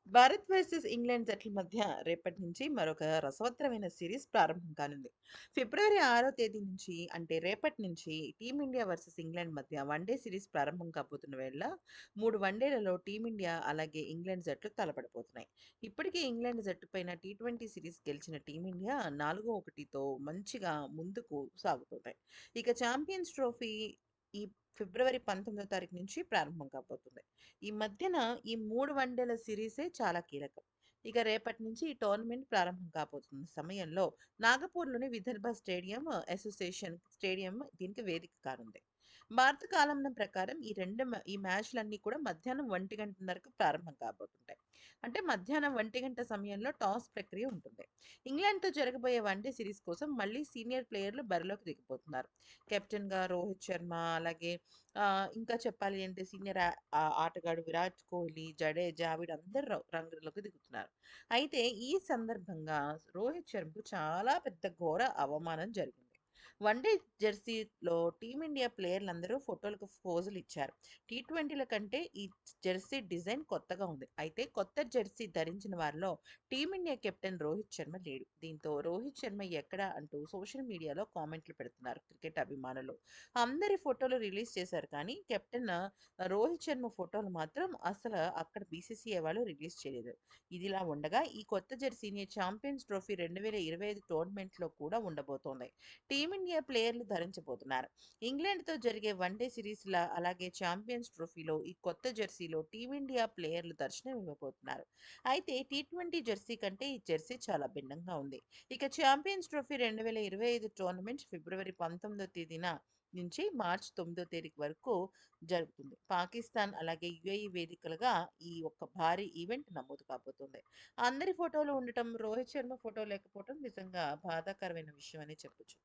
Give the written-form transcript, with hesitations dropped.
Bharat versus England జట్ల మధ్య రేపటి నుంచి మరొక రసవత్తరమైన సిరీస్ ప్రారంభం కానుంది. ఫిబ్రవరి 6వ తేదీ నుంచి అంటే రేపటి నుంచి టీమిండియా వర్సెస్ ఇంగ్లాండ్ మధ్య వన్‌డే సిరీస్ ప్రారంభం కాబోతున్న వేళ 3 వన్‌డేలలో టీమిండియా అలాగే ఇంగ్లాండ్ జట్లు తలపడబోతున్నాయి. ఇప్పటికే ఇంగ్లాండ్ జట్టుపైన టీ20 సిరీస్ గెలిచిన టీమిండియా 4-1తో మంచిగా ముందుకు సాగుతున్నాయి. ఇక ఛాంపియన్స్ ట్రోఫీ ఈ ఫిబ్రవరి 19వ తారీఖు నుంచి ప్రారంభం కాబోతుంది. ఈ మధ్యన ఈ 3 వన్‌డేల సిరీసే చాలా కీలకం. ఇక రేపటి నుంచి ఈ టోర్నమెంట్ ప్రారంభం కాబోతున్న సమయంలో నాగపూర్‌లోని విదర్భ స్టేడియం అసోసియేషన్ స్టేడియం దీనికి వేదిక కానుంది. భారత కాలమానం ప్రకారం ఈ మ్యాచ్‌లన్నీ కూడా మధ్యాహ్నం 1:00కు ప్రారంభం కాబోతుంటాయి. అంటే మధ్యాహ్నం 1:00 సమయంలో టాస్ ప్రక్రియ ఉంటుంది. ఇంగ్లాండ్‌తో జరగబోయే వన్‌డే సిరీస్ కోసం మళ్ళీ సీనియర్ ప్లేయర్లు బరిలోకి దిగబోతున్నారు. కెప్టెన్‌గా రోహిత్ శర్మ అలాగే ఇంకా చెప్పాలి అంటే సీనియర్ ఆటగాడు విరాట్ కోహ్లీ, జడేజా వీళ్ళందరూ రంగంలోకి దిగుతున్నారు. అయితే ఈ సందర్భంగా రోహిత్ శర్మకు చాలా పెద్ద ఘోర అవమానం జరిగింది. వన్‌డే జెర్సీలో టీమిండియా ప్లేయర్లందరూ ఫోటోలకు పోజులు ఇచ్చారు. టీ20ల కంటే ఈ జెర్సీ డిజైన్ కొత్తగా ఉంది. అయితే కొత్త జెర్సీ ధరించిన వారిలో టీమిండియా కెప్టెన్ రోహిత్ శర్మ లేడు. దీంతో రోహిత్ శర్మ ఎక్కడ అంటూ సోషల్ మీడియాలో కామెంట్లు పెడుతున్నారు క్రికెట్ అభిమానులు. అందరి ఫోటోలు రిలీజ్ చేశారు కానీ కెప్టెన్ రోహిత్ శర్మ ఫోటోలు మాత్రం అసలు అక్కడ బీసీసీఐ వాళ్ళు రిలీజ్ చేయలేదు. ఇదిలా ఉండగా ఈ కొత్త జెర్సీని ఛాంపియన్స్ ట్రోఫీ 2025 టోర్నమెంట్‌లో కూడా ఉండబోతోంది. టీమిండియా ప్లేయర్లు ధరించబోతున్నారు. ఇంగ్లాండ్‌తో జరిగే వన్‌డే సిరీస్‌ల అలాగే ఛాంపియన్స్ ట్రోఫీలో ఈ కొత్త జెర్సీలో టీమిండియా ప్లేయర్లు దర్శనం ఇవ్వబోతున్నారు. అయితే టీ20 జెర్సీ కంటే ఈ జెర్సీ చాలా భిన్నంగా ఉంది. ఇక ఛాంపియన్స్ ట్రోఫీ 2025 టోర్నమెంట్ ఫిబ్రవరి 19వ తేదీన నుంచి మార్చి 9వ తేదీ వరకు జరుగుతుంది. పాకిస్తాన్ అలాగే యుఏఈ వేదికలుగా ఈ ఒక్క భారీ ఈవెంట్ నమోదు కాబోతుంది. అందరి ఫోటోలు ఉండటం, రోహిత్ శర్మ ఫోటో లేకపోవడం నిజంగా బాధాకరమైన విషయం అనే చెప్పొచ్చు.